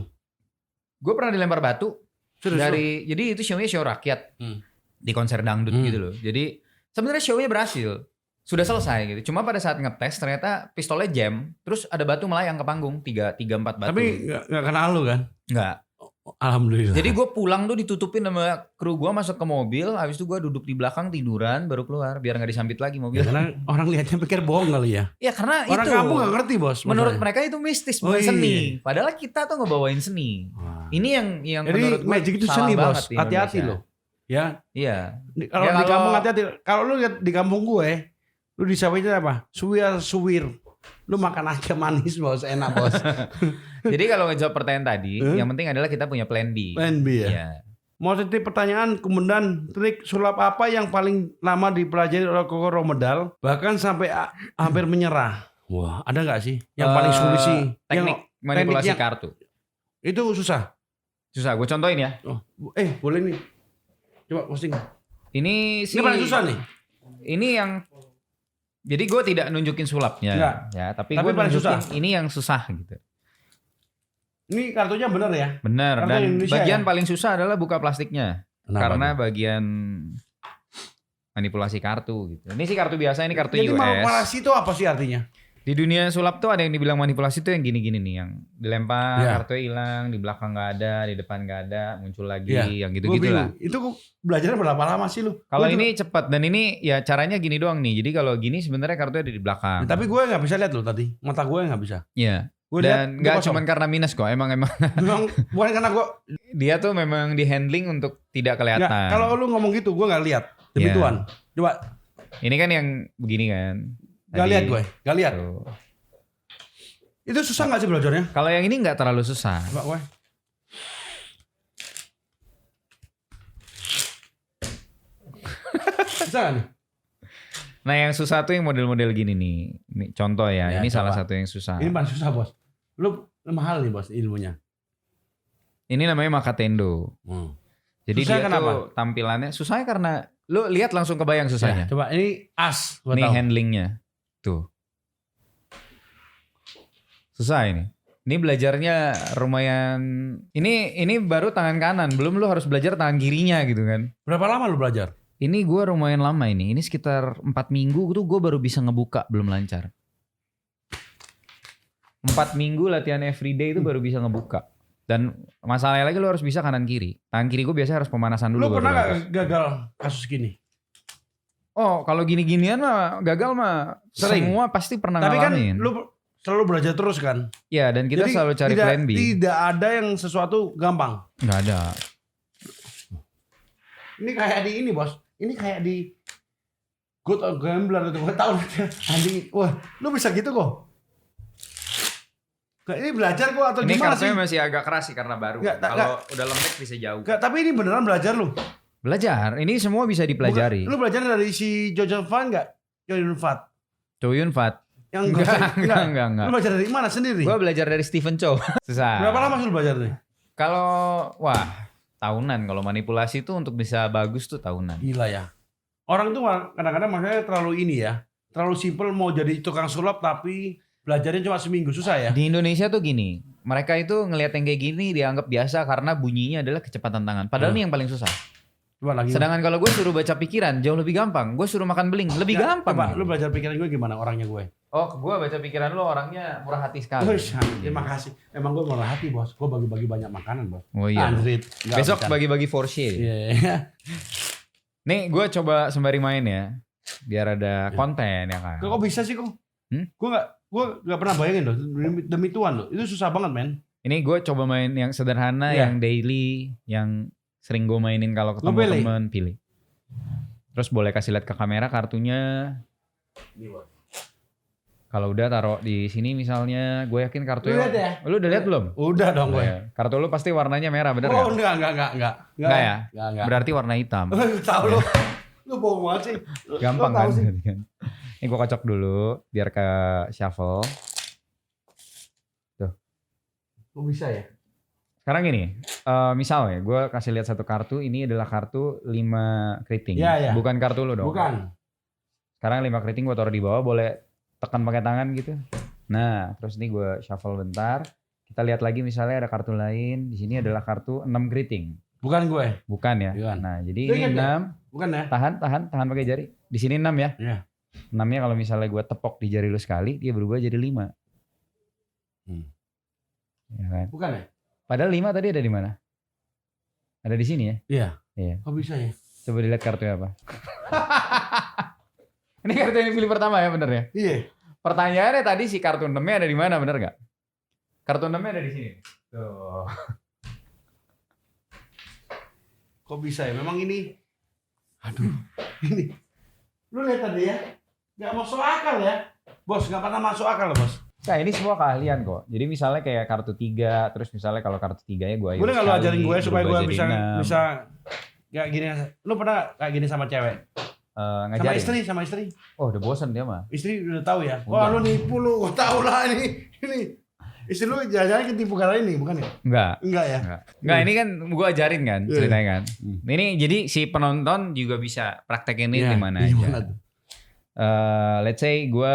Gue pernah dilempar batu Serius lo? jadi itu show-nya show rakyat di konser dangdut Hmm. gitu loh. Jadi sebenarnya show-nya berhasil, sudah selesai gitu. Cuma pada saat ngetes ternyata pistolnya jam, terus ada batu melayang ke panggung 3-4 batu. Tapi nggak kenal lo kan? Enggak. Alhamdulillah. Jadi gue pulang tuh ditutupin sama kru gue, masuk ke mobil, habis itu gue duduk di belakang tiduran baru keluar biar nggak disambit lagi Ya, mobil. karena orang lihatnya pikir bohong kali ya. Ya karena Orang itu kampung nggak ngerti bos. menurut masalahnya. mereka itu mistis Oh, bukan iya. seni. Padahal kita tuh ngebawain seni. Wah. Ini yang Jadi menurut gue magic itu salah seni bos. banget di Hati-hati Indonesia. loh. Ya. Iya. Kalau Ya, di kalau- kampung hati-hati. Kalau lu lihat di kampung gue, lu disawitnya apa? Suwir. Lu makan aja manis bos, enak bos. Jadi kalau ngejawab pertanyaan tadi, Hmm? yang penting adalah kita punya plan B. Plan B ya. Iya. Mau titip pertanyaan, kemudian trik sulap apa yang paling lama dipelajari oleh Koko Romedal, bahkan sampai hampir menyerah. Wah, ada nggak sih? Yang paling sulit sih. Teknik Yang manipulasi tekniknya- kartu. itu susah. Susah, gue contohin ya. Oh, boleh nih. Coba posting. Ini sih Ini paling susah nih. Ini yang jadi gue tidak nunjukin sulapnya, Enggak. ya. Tapi Tapi gue paling nunjukin susah. ini yang susah gitu. Ini kartunya bener ya? Benar. Kartu Dan Indonesia bagian ya? paling susah adalah buka plastiknya, karena tuh? bagian manipulasi kartu gitu. Ini sih kartu biasa, ini kartu Jadi US. manipulasi itu apa sih artinya? Di dunia sulap tuh ada yang dibilang manipulasi tuh yang gini-gini nih, yang dilempar Ya. kartunya hilang, di belakang nggak ada, di depan nggak ada, muncul lagi, Ya. yang Gua gitu-gitu lah. bingung. Itu belajarnya berapa lama sih lu? Kalau Gua juga- ini cepat dan ini ya caranya gini doang nih. Jadi kalau gini sebenarnya kartunya ada di belakang. Tapi gue nggak bisa lihat loh tadi. Mata gue nggak bisa. Iya. Gue Dan nggak cuma karena minus kok, emang Memang bukan karena gue. dia tuh memang di handling untuk tidak kelihatan. Kalau lu ngomong gitu gue nggak lihat. Demi Ya. Tuhan. Coba. Ini kan yang begini kan. Nggak Tadi. lihat gue. Nggak lihat. Tuh. Itu susah nggak sih belajarnya? Kalau yang ini nggak terlalu susah. Coba gue. Bisa nggak nih? Nah yang susah tuh yang model-model gini nih. Ini contoh ya. Ya, Ini coba. salah satu yang susah. Ini paling susah bos. Lu mahal nih bos ilmunya. Ini namanya Makatendo. Jadi Susah dia kenapa? tuh tampilannya susahnya karena lu lihat langsung kebayang susahnya. Ya, coba ini as. Gua Ini tahu. handlingnya. Tuh. Susah ini. Ini belajarnya lumayan. Ini baru tangan kanan. Belum lu harus belajar tangan kirinya gitu kan. Berapa lama lu belajar? Ini gue lumayan lama ini. Ini sekitar 4 minggu tuh gue baru bisa ngebuka. Belum lancar. 4 minggu latihan everyday itu baru bisa ngebuka. Dan masalahnya lagi lu harus bisa kanan kiri. Tangan kiri gue biasanya harus pemanasan dulu. Lu pernah baru gak gagal kasus gini? Oh, kalau gini-ginian mah gagal mah Sering. semua pasti pernah Tapi kan ngalamin. lu selalu belajar terus kan? Ya, dan kita Jadi selalu cari plan B. Tidak ada yang sesuatu gampang. Nggak ada. Ini kayak di ini bos. Ini kayak di Good or Gambler itu. Gue tau anjing. Wah lu bisa gitu kok. Ini belajar kok atau Ini gimana sih? kartunya masih agak keras sih karena baru. Nggak, Kalau udah lembek bisa jauh. Gak, tapi ini beneran belajar lu. Belajar, ini semua bisa dipelajari. Lu belajar dari si Jojo Fan gak? Jojo Fat. Chow Yun Fat. Yang Enggak. Lu belajar dari mana sendiri? Gue belajar dari Stephen Chow. Susah. Berapa lama sih lu belajar nih? Kalau tahunan. Kalau manipulasi itu untuk bisa bagus tuh tahunan. Gila ya. Orang tuh kadang-kadang makanya terlalu ini ya. Terlalu simpel mau jadi tukang sulap tapi belajarnya cuma seminggu. Susah ya. Di Indonesia tuh gini. Mereka itu ngelihat yang kayak gini dianggap biasa karena bunyinya adalah kecepatan tangan. Padahal ini yang paling susah. Coba lagi. Sedangkan kalau gue suruh baca pikiran jauh lebih gampang. Gue suruh makan beling lebih gampang. Coba lu belajar pikiran gue gimana orangnya gue. Oh, gue baca pikiran lo orangnya murah hati sekali. Terima kasih. Emang gue murah hati bos. Gue bagi-bagi banyak makanan bos. Oh iya. Anjrit. Besok bagi-bagi Porsche. Iya. Nih gue coba sembari main ya. Biar ada konten ya kan. Kok bisa sih kok? Gue gak pernah bayangin loh. Demi Tuhan loh. Itu susah banget men. Ini gue coba main yang sederhana, yang daily, yang sering gue mainin kalau ketemu temen, pilih. Terus boleh kasih lihat ke kamera kartunya. Kalau udah taruh di sini misalnya, gue yakin kartunya. Lu lihat ya? Lu udah lihat belum? Udah dong gue. Kartu lu pasti warnanya merah, bener Oh gak? enggak. Enggak ya? Enggak. Berarti warna hitam. Tahu lu. Lu bohong banget sih. Gampang kan? Ini gue kocok dulu biar ke shuffle. Tuh. Kok bisa ya? Sekarang gini, misalnya gue kasih lihat satu kartu, ini adalah kartu 5 keriting. Iya. Bukan kartu lu dong. Bukan. Sekarang 5 keriting gue taruh di bawah, boleh tekan pakai tangan gitu. Nah, terus ini gue shuffle bentar. Kita lihat lagi misalnya ada kartu lain. Di sini adalah kartu 6 keriting. Bukan gue. Bukan ya? Bukan. Nah, jadi ini 6. Bukan ya? Tahan pakai jari. Di sini 6 ya? Iya. 6-nya kalau misalnya gue tepok di jari lu sekali, dia berubah jadi 5. Ya kan? Bukan ya? Padahal 5 tadi ada di mana? Ada di sini ya? Iya. Kok bisa ya? Coba dilihat kartunya apa. Ini kartu yang dipilih pertama ya, bener ya? Iya. Pertanyaannya tadi si kartu 6-nya ada di mana, bener gak? Kartu 6-nya ada di sini. Tuh. Kok bisa ya? Memang ini. Aduh. Ini. Lu lihat tadi ya? Gak masuk akal ya? Bos, gak pernah masuk akal loh bos. Nah ini semua keahlian kok. Jadi misalnya kayak kartu 3, terus misalnya kalau kartu 3-nya gue Boleh gak lu ajarin gue supaya gue bisa 6. kayak gini. Lu pernah kayak gini sama cewek? Ngajarin? Sama istri. Oh udah bosen dia mah. Istri udah tahu ya? Udah. Wah lu nipu lu. Gue tahu lah ini. Istri lu jangan-jangan ketipu kali ini bukan ya? Enggak ya? Enggak, ini kan gue ajarin kan ceritanya kan. Ini jadi si penonton juga bisa praktekin ini di mana aja. Let's say gue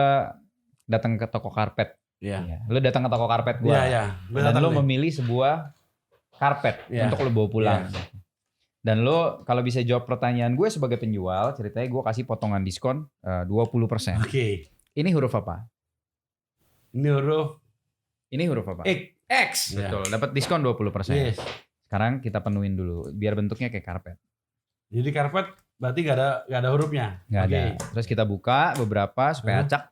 datang ke toko karpet. Iya. Lu datang ke toko karpet gue. Iya. Dan lu memilih sebuah karpet untuk lu bawa pulang. Dan lu kalau bisa jawab pertanyaan gue sebagai penjual, ceritanya gue kasih potongan diskon 20%. Oke. Ini huruf apa? Ini huruf apa? X. Betul. Dapat diskon 20%. Yes. Sekarang kita penuhin dulu biar bentuknya kayak karpet. Jadi karpet berarti gak ada hurufnya. Nggak ada. Terus kita buka beberapa supaya acak.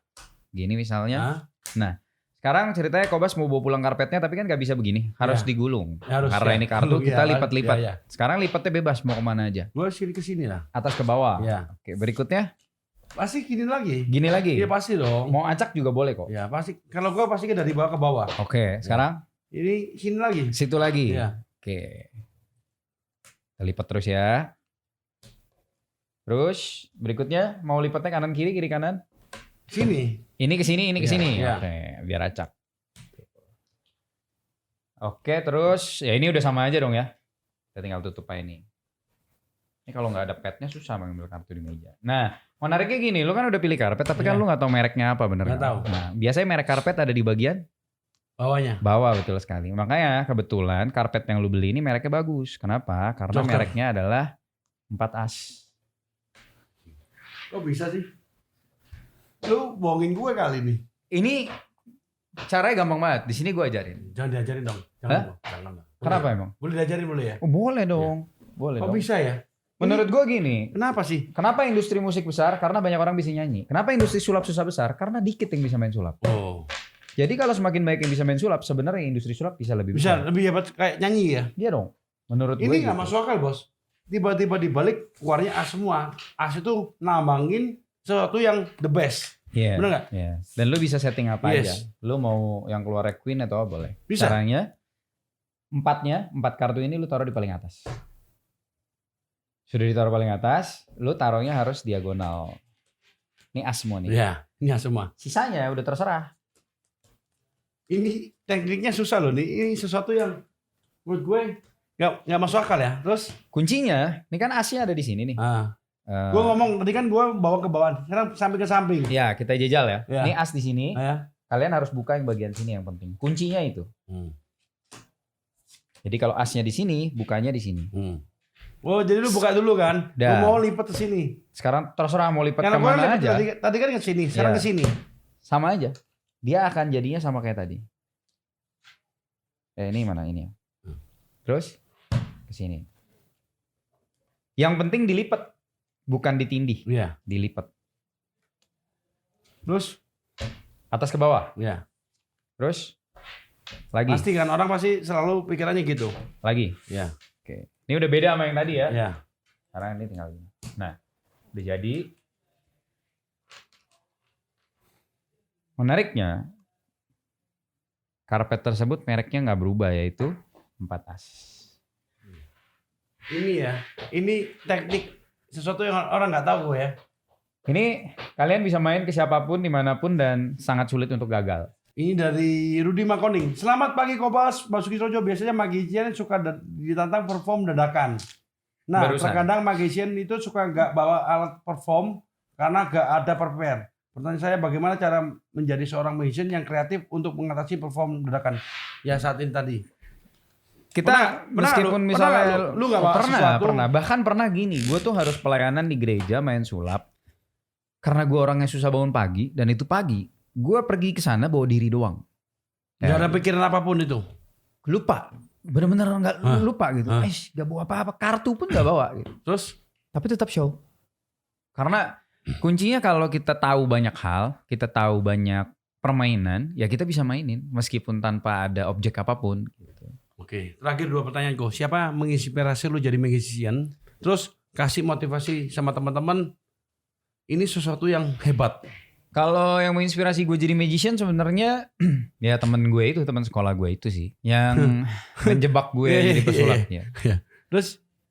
Gini misalnya. Nah, sekarang ceritanya Kobas mau bawa pulang karpetnya tapi kan gak bisa begini. Harus digulung. Karena ini kartu kita lipat-lipat. Sekarang lipatnya bebas mau kemana aja. Gue sini ke sini lah. Atas ke bawah. Iya. Oke, berikutnya. Pasti gini lagi. Gini lagi? Iya pasti dong. Mau acak juga boleh kok. Ya pasti. Kalau gue pasti dari bawah ke bawah. Oke, sekarang? Ini sini lagi. Situ lagi? Iya. Oke. Kita lipat terus ya. Terus berikutnya mau lipatnya kanan kiri, kiri kanan? Sini. Ini ke sini, ini ke sini. Iya. Oke, biar acak. Oke, terus ya ini udah sama aja dong ya. Kita tinggal tutup aja ini. Ini kalau nggak ada petnya susah mengambil kartu di meja. Nah, menariknya gini, lu kan udah pilih karpet, tapi kan lu nggak tahu mereknya apa bener. Nggak tahu. Nah, biasanya merek karpet ada di bagian bawahnya. bawah, betul sekali. Makanya kebetulan karpet yang lu beli ini mereknya bagus. Kenapa? Karena mereknya adalah 4 as. Kok bisa sih? Lu bohongin gue kali nih. Ini Caranya gampang banget. Di sini gue ajarin. Jangan diajarin dong. Hah? Jangan dong. Jangan dong. Kenapa emang? Boleh diajarin boleh ya? Oh, boleh dong. Boleh Kok dong. bisa ya? Menurut gue gini. Kenapa sih? Kenapa industri musik besar? Karena banyak orang bisa nyanyi. Kenapa industri sulap susah besar? Karena dikit yang bisa main sulap. Oh. Jadi kalau semakin banyak yang bisa main sulap, sebenarnya industri sulap bisa lebih Bisa besar. lebih hebat kayak nyanyi ya? Iya dong. Menurut gue Ini nggak gitu. masuk akal bos. Tiba-tiba dibalik keluarnya as semua. As itu nambangin sesuatu yang the best. Iya. Bener nggak? Iya. Dan lu bisa setting apa Yes. aja. Lu mau yang keluar Queen atau apa boleh. Bisa. Caranya 4 kartu ini lu taruh di paling atas. Sudah ditaruh paling atas, lu taruhnya harus diagonal. Ini as semua nih. Iya, ini as semua. Sisanya udah terserah. Ini tekniknya susah loh nih. Ini sesuatu yang menurut gue nggak masuk akal ya. Terus, Kuncinya, ini kan asnya ada di sini nih. gue ngomong tadi kan gue bawa ke bawah. Sekarang samping ke samping. Ya, kita jajal ya. Ya. Ini as di sini. Ya. Kalian harus buka yang bagian sini yang penting. Kuncinya itu. Jadi kalau asnya di sini, bukanya di sini. Oh jadi lu buka dulu kan? Lu Dah. mau lipat ke sini. Sekarang terserah mau lipat Karena gue kemana lipat aja. tadi kan ke sini, sekarang Iya. ke sini. Sama aja. Dia akan jadinya sama kayak tadi. Ini mana ini? Terus ke sini. Yang penting dilipat, bukan ditindih, Iya. dilipat. Terus, Atas ke bawah. ya. Terus lagi, Pasti kan orang pasti selalu pikirannya gitu. lagi. Ya. Oke. Ini udah beda sama yang tadi ya. Ya. Sekarang ini tinggal gini. Nah, udah jadi. Menariknya, karpet tersebut mereknya nggak berubah yaitu 4 as. Ini ya, ini teknik sesuatu yang orang nggak tahu ya. Ini kalian bisa main ke siapapun, dimanapun dan sangat sulit untuk gagal. Ini dari Rudy Makoning. Selamat pagi Kobas, Basuki Sojo. Biasanya magician suka ditantang perform dadakan. Nah, Barusan. terkadang magician itu suka nggak bawa alat perform karena nggak ada prepare. Pertanyaan saya bagaimana cara menjadi seorang magician yang kreatif untuk mengatasi perform dadakan? Ya saat ini tadi. Kita Pernah meskipun lu? misalnya Pernah lu nggak bawa pernah, sesuatu? pernah. Bahkan pernah gini, gue tuh harus pelayanan di gereja main sulap. Karena gue orangnya susah bangun pagi dan itu pagi. Gue pergi ke sana bawa diri doang. Nggak ada pikiran apapun itu. Lupa. Bener-bener nggak Hah? lupa gitu. Hah? Gak bawa apa-apa. Kartu pun gak bawa gitu. Terus Tapi tetap show. Karena kuncinya kalau kita tahu banyak hal, kita tahu banyak permainan, ya kita bisa mainin meskipun tanpa ada objek apapun. Gitu. oke, terakhir 2 pertanyaan Ko. Siapa menginspirasi lu jadi magician? Terus kasih motivasi sama teman-teman. Ini sesuatu yang hebat. Kalau yang menginspirasi gue jadi magician sebenarnya ya temen gue itu, teman sekolah gue itu sih yang menjebak gue Iya, jadi iya, pesulap. iya. Ya. Terus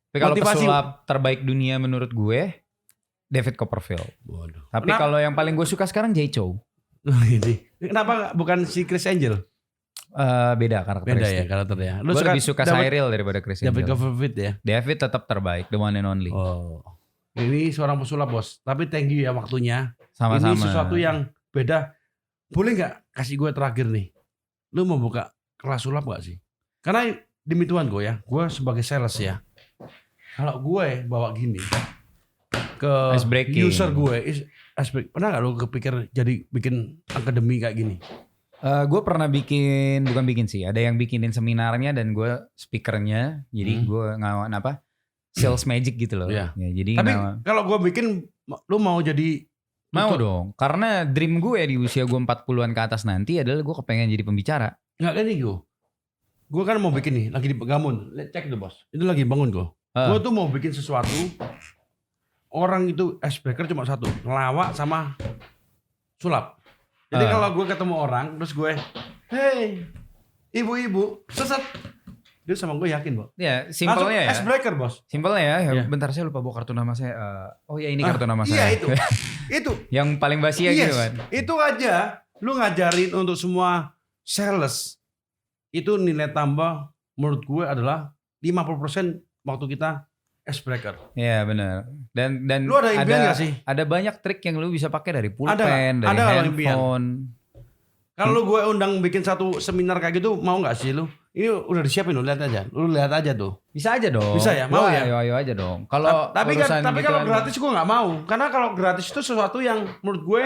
Tapi kalau motivasi- pesulap terbaik dunia menurut gue David Copperfield. waduh. Tapi Kenapa? kalau yang paling gue suka sekarang Jay Chou. Kenapa nggak- bukan si Chris Angel? Beda Beda ya karakteristik. karakternya. Gue lebih suka Cyril daripada Chris David Angel. Copperfield ya. David tetap terbaik, the one and only. Oh. Ini seorang pesulap bos. Tapi thank you ya waktunya. Sama-sama. Ini sesuatu yang beda. Boleh nggak kasih gue terakhir nih? Lu mau buka kelas sulap nggak sih? Karena demi Tuhan gue ya. Gue sebagai sales ya. Kalau gue bawa gini ke Ice breaking. user gue, pernah nggak lu kepikir jadi bikin akademi kayak gini? Gue pernah bukan bikin sih. Ada yang bikinin seminarnya dan gue speakernya. Jadi gue ngawan sales magic gitu loh. Iya. Ya, jadi Tapi kalau gue bikin, lu mau jadi mau tutor? dong. Karena dream gue di usia gue 40-an ke atas nanti adalah gue kepengen jadi pembicara. Nggak kayak gue. Gue kan mau bikin nih, lagi di Pegamun. Cek tuh bos. Itu lagi bangun gue. Gue tuh mau bikin sesuatu. Orang itu icebreaker cuma satu, ngelawak sama sulap. Jadi kalau gue ketemu orang, terus gue, hey, ibu-ibu, sesat. Dia sama gue yakin, Bos. Ya, simpelnya ya. Icebreaker, Bos. Simpelnya ya. Iya. Bentar saya lupa bawa kartu nama saya. Oh ya ini kartu nama Iya saya. itu. Itu. Yang paling basi ya gitu kan. Itu aja lu ngajarin untuk semua sales. Itu nilai tambah menurut gue adalah 50% waktu kita icebreaker. Iya benar. Dan Lu ada impian nggak sih? Ada banyak trik yang lu bisa pakai dari Ada pulpen, nggak? dari Ada nggak impian? handphone. Kalau lu gue undang bikin satu seminar kayak gitu, mau nggak sih lu? Ini udah disiapin, lu lihat aja. Lu lihat aja tuh. Bisa aja dong. Bisa ya? Mau Wah, ya? Ayo aja dong. Kalau Tapi urusan kalau gituan- gratis gue nggak mau. Karena kalau gratis itu sesuatu yang menurut gue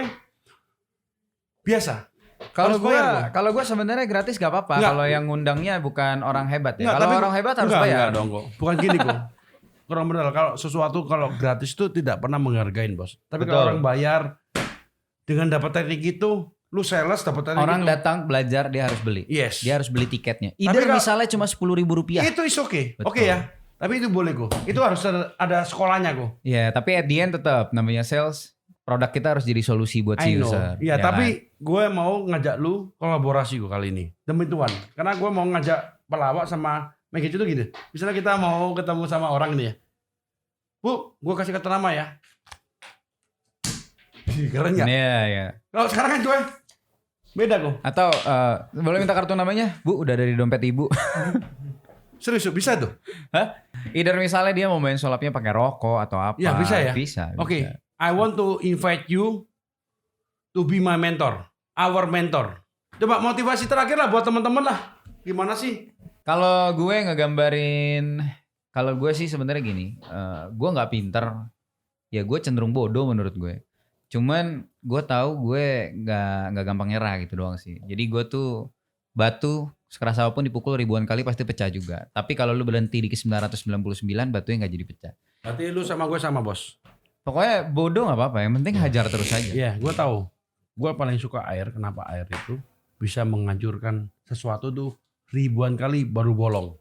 biasa. Kalau Harus bayar gue, gua. kalau gue sebenarnya gratis gak apa-apa. Nggak. Kalau yang ngundangnya bukan orang hebat ya. Enggak, Kalau tapi- orang hebat harus enggak, bayar. Enggak dong kok. Bukan gini kok. Kurang benar. Kalau sesuatu kalau gratis itu tidak pernah menghargain bos. Tapi Betul. kalau orang bayar dengan dapat teknik itu, lu sales dapat teknik Orang itu. datang belajar dia harus beli. Yes. Dia harus beli tiketnya. Tapi Either kalau- misalnya cuma 10.000 rupiah. Itu is okay. Betul. Oke ya. Tapi itu boleh kok. Itu harus ada sekolahnya kok. Ya, tapi at the end tetap namanya sales. Produk kita harus jadi solusi buat si I know. user. Iya, ya tapi gue mau ngajak lu kolaborasi gue kali ini. Demi Tuhan. Karena gue mau ngajak pelawak sama Meggy itu gitu. Misalnya kita mau ketemu sama orang ini ya. Bu, gue kasih kata nama ya. Keren kan? ya? Iya, iya. Kalau sekarang kan gue beda kok. Atau boleh minta kartu namanya? Bu, udah dari dompet ibu. Serius, bisa tuh? Hah? Either misalnya dia mau main sulapnya pakai rokok atau apa. Ya, bisa ya? Bisa. Oke, bisa. I want to invite you to be my mentor, our mentor. Coba motivasi terakhir lah buat teman-teman lah. Gimana sih? Kalau gue ngegambarin, kalau gue sih sebenarnya gini, gue nggak pinter, ya gue cenderung bodoh menurut gue. Cuman gue tahu gue nggak gampang nyerah gitu doang sih. Jadi gue tuh batu sekeras apapun dipukul ribuan kali pasti pecah juga. Tapi kalau lu berhenti di 999 batunya nggak jadi pecah. Berarti lu sama gue sama bos. Pokoknya bodoh nggak apa-apa, yang penting hajar terus aja. Iya, gue tahu. Gue paling suka air. Kenapa air itu bisa menghancurkan sesuatu tuh ribuan kali baru bolong.